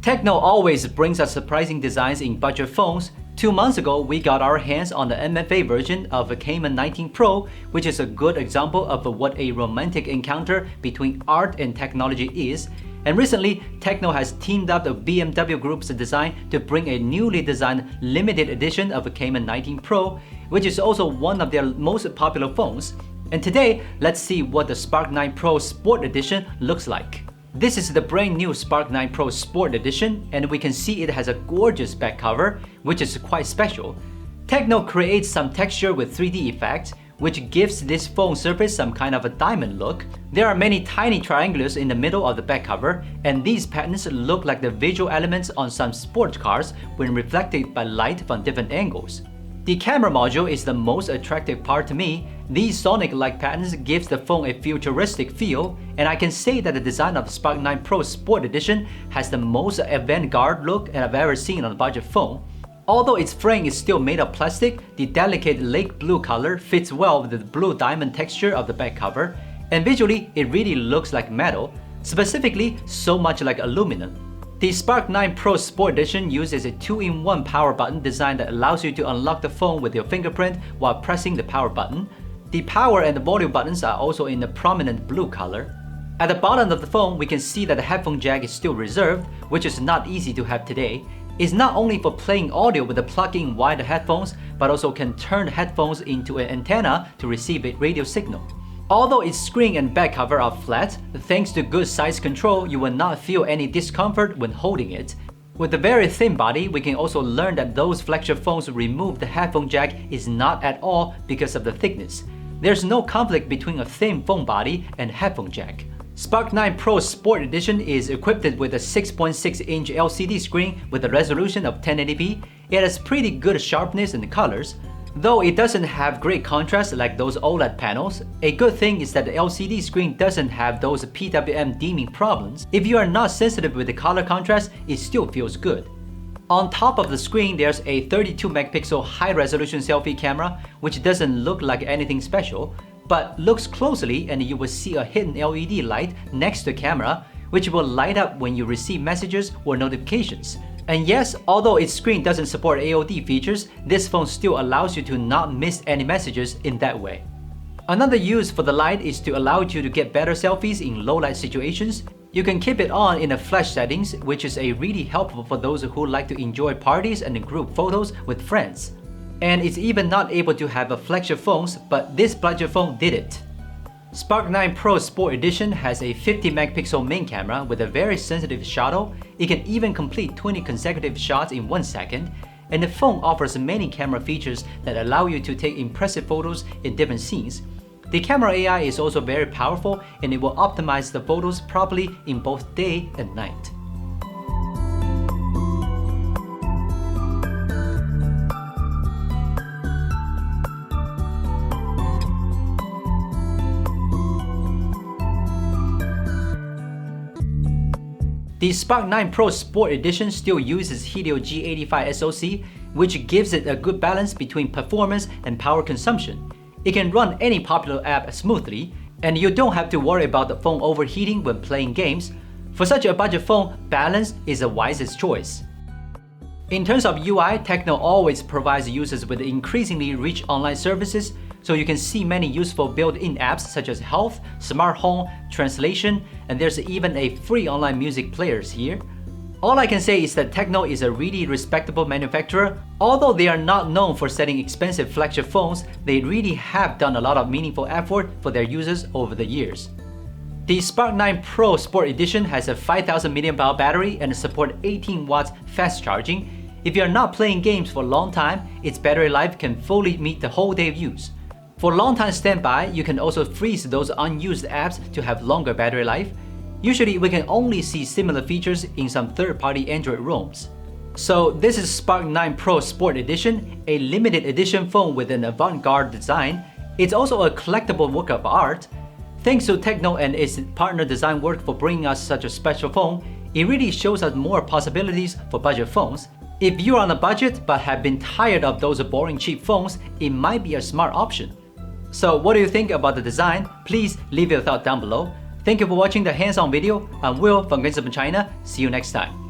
Tecno always brings us surprising designs in budget phones. 2 months ago, we got our hands on the MFA version of the Cayman 19 Pro, which is a good example of what a romantic encounter between art and technology is. And recently, Tecno has teamed up with BMW Group's design to bring a newly designed limited edition of the Cayman 19 Pro, which is also one of their most popular phones. And today, let's see what the Spark 9 Pro Sport Edition looks like. This is the brand new Spark 9 Pro Sport Edition, and we can see it has a gorgeous back cover, which is quite special. Tecno creates some texture with 3D effects, which gives this phone surface some kind of a diamond look. There are many tiny triangles in the middle of the back cover, and these patterns look like the visual elements on some sports cars when reflected by light from different angles. The camera module is the most attractive part to me. These Sonic-like patterns gives the phone a futuristic feel, and I can say that the design of the Spark 9 Pro Sport Edition has the most avant-garde look I've ever seen on a budget phone. Although its frame is still made of plastic, the delicate lake blue color fits well with the blue diamond texture of the back cover, and visually it really looks like metal, specifically so much like aluminum. The Spark 9 Pro Sport Edition uses a 2-in-1 power button design that allows you to unlock the phone with your fingerprint while pressing the power button. The power and the volume buttons are also in a prominent blue color. At the bottom of the phone, we can see that the headphone jack is still reserved, which is not easy to have today. It's not only for playing audio with the plug-in wired headphones, but also can turn headphones into an antenna to receive a radio signal. Although its screen and back cover are flat, thanks to good size control, you will not feel any discomfort when holding it. With a very thin body, we can also learn that those flagship phones remove the headphone jack is not at all because of the thickness. There's no conflict between a thin phone body and headphone jack. Spark 9 Pro Sport Edition is equipped with a 6.6-inch LCD screen with a resolution of 1080p. It has pretty good sharpness and colors. Though it doesn't have great contrast like those OLED panels, a good thing is that the LCD screen doesn't have those PWM dimming problems. If you are not sensitive with the color contrast, it still feels good. On top of the screen, there's a 32-megapixel high-resolution selfie camera, which doesn't look like anything special, but looks closely and you will see a hidden LED light next to the camera, which will light up when you receive messages or notifications. And yes, although its screen doesn't support AOD features, this phone still allows you to not miss any messages in that way. Another use for the light is to allow you to get better selfies in low light situations. You can keep it on in the flash settings, which is really helpful for those who like to enjoy parties and group photos with friends. And it's even not able to have a flagship phones, but this budget phone did it. Spark 9 Pro Sport Edition has a 50-megapixel main camera with a very sensitive shutter. It can even complete 20 consecutive shots in 1 second, and the phone offers many camera features that allow you to take impressive photos in different scenes. The camera AI is also very powerful, and it will optimize the photos properly in both day and night. The Spark 9 Pro Sport Edition still uses Helio G85 SoC, which gives it a good balance between performance and power consumption. It can run any popular app smoothly, and you don't have to worry about the phone overheating when playing games. For such a budget phone, balance is the wisest choice. In terms of UI, Tecno always provides users with increasingly rich online services, so you can see many useful built-in apps such as Health, Smart Home, Translation, and there's even a free online music players here. All I can say is that Tecno is a really respectable manufacturer. Although they are not known for selling expensive flagship phones, they really have done a lot of meaningful effort for their users over the years. The Spark 9 Pro Sport Edition has a 5000 mAh battery and support 18 watts fast charging. If you are not playing games for a long time, its battery life can fully meet the whole day of use. For long-time standby, you can also freeze those unused apps to have longer battery life. Usually, we can only see similar features in some third-party Android ROMs. So this is Spark 9 Pro Sport Edition, a limited edition phone with an avant-garde design. It's also a collectible work of art. Thanks to Tecno and its partner design work for bringing us such a special phone, it really shows us more possibilities for budget phones. If you're on a budget but have been tired of those boring cheap phones, it might be a smart option. So what do you think about the design? Please leave your thought down below. Thank you for watching the hands-on video. I'm Will from Games of China. See you next time.